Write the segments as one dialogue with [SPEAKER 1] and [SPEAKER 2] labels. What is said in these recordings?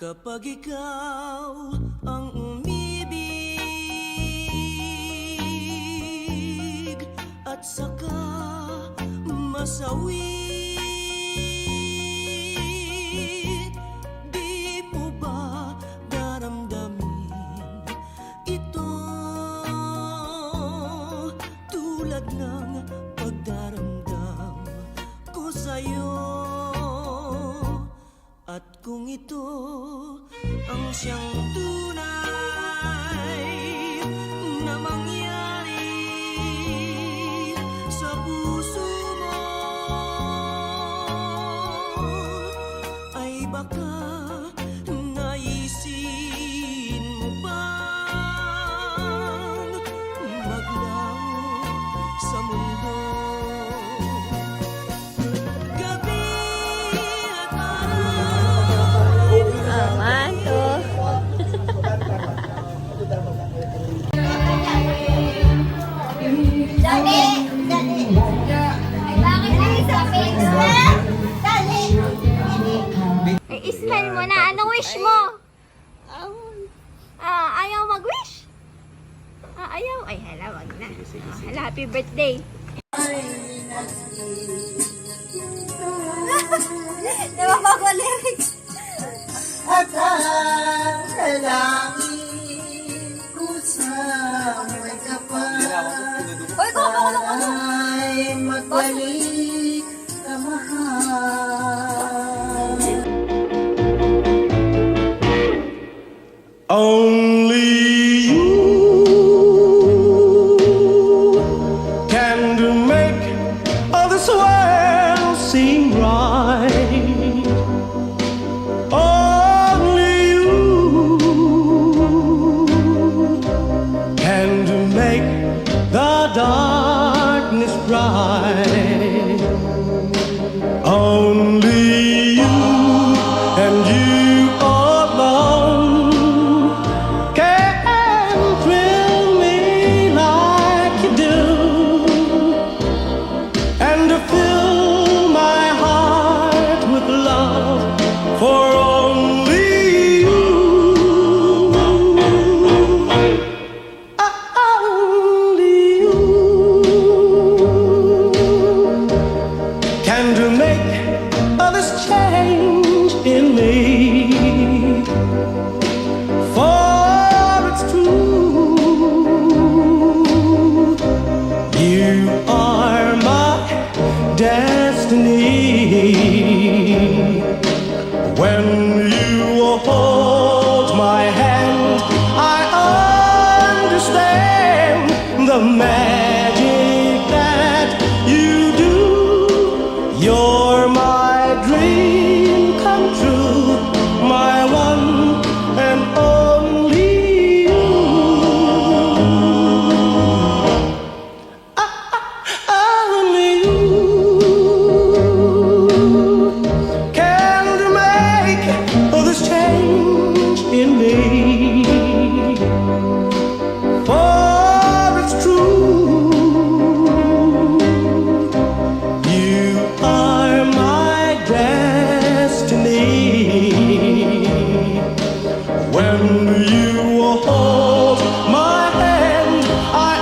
[SPEAKER 1] Kapag ikaw ang umibig at saka masawi, di mo ba daramdamin ito tulad ng pagdaramdam ko sa'yo? At kung ito ang siyang tunay na mangyari sa puso mo, ay baka naisin mo bang maglaho sa mundo?
[SPEAKER 2] Smell mo na. Anong wish mo? Ayaw mag-wish? Ayaw? Ay, hala, wag na. Hala, happy birthday. Diba bago lyrics?
[SPEAKER 3] At ang dalangin ko sa may kapal ay magbalik ka mahal. Only you can make all this world seem right. Only you can make the darkness bright. Only you and you alone can thrill me like you do, and to fill my heart with love for only you. Only you can to make all this change in me. For it's true, you are my destiny. When you hold my hand, I understand the magic that you do. You're my dream come true, my one and only you. Only you can make all this change in me. For it's true, you are my destiny. When you hold my hand, I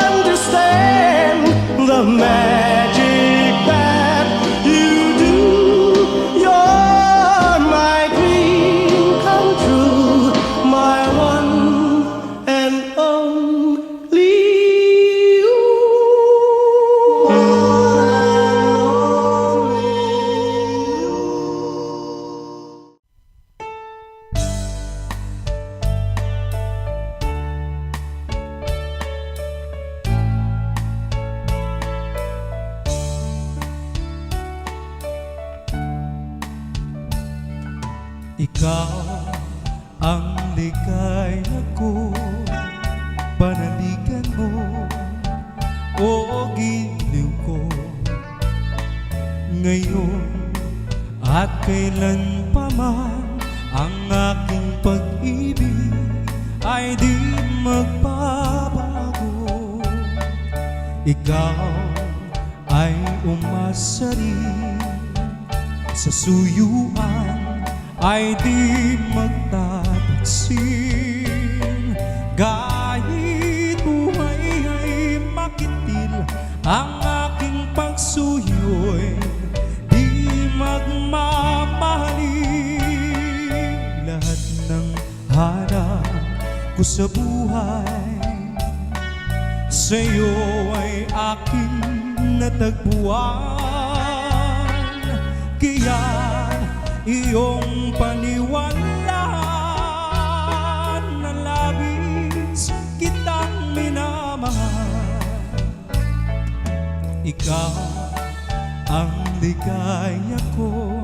[SPEAKER 3] understand the magic that you do. You're my dream come true, my one and only you.
[SPEAKER 4] Ikaw ang ligaya ko, panaligan mo o giliw ko, ngayon at kailan pa man ang aking pag-ibig ay di magbabago. Ikaw ay umasa rin sa suyuan ay di magtataksim. Kahit buhay ay makitil, ang aking pagsuyo'y di magmamahalin. Lahat ng hanap ko sa buhay, sa'yo ay aking natagpuan. Kaya iyong paniwalaan na labis kitang minamahal. Ikaw ang ligaya ko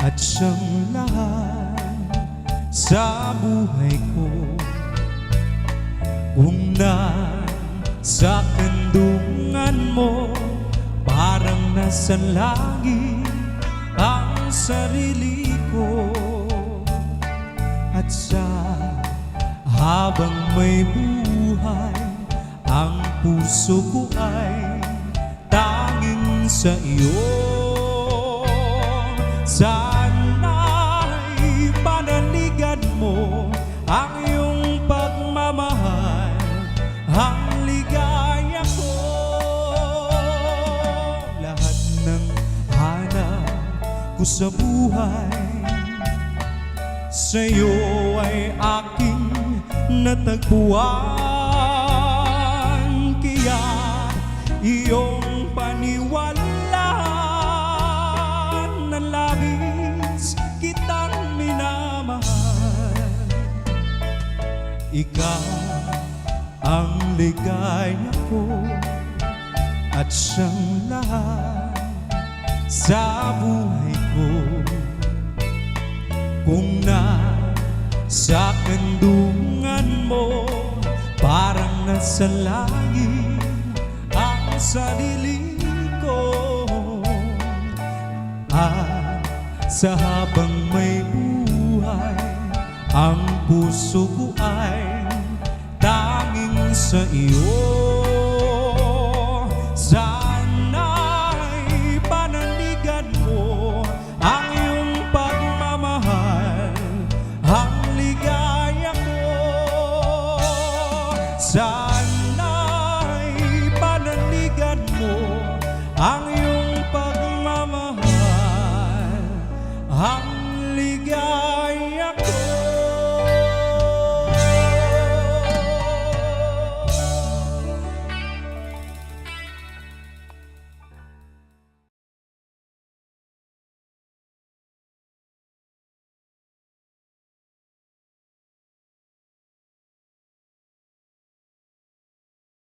[SPEAKER 4] at siyang lahat sa buhay ko. Kung sa kandungan mo, parang nasa langit ang sarili ko. At sa habang may buhay, ang puso ko ay tanging sa iyo. Sana'y panaligan mo ang iyong pagmamahal, ang ligaya ko. Lahat ng hanap ko sa buhay, sa'yo ay aking natagpuan. Kaya iyong paniwalaan na labis kitang minamahal. Ikaw ang ligaya ko at siyang lahat sa buhay ko. Kung sa kandungan mo, parang nasa langit ang sarili ko. At sa habang may buhay, ang puso ko ay tanging sa iyo.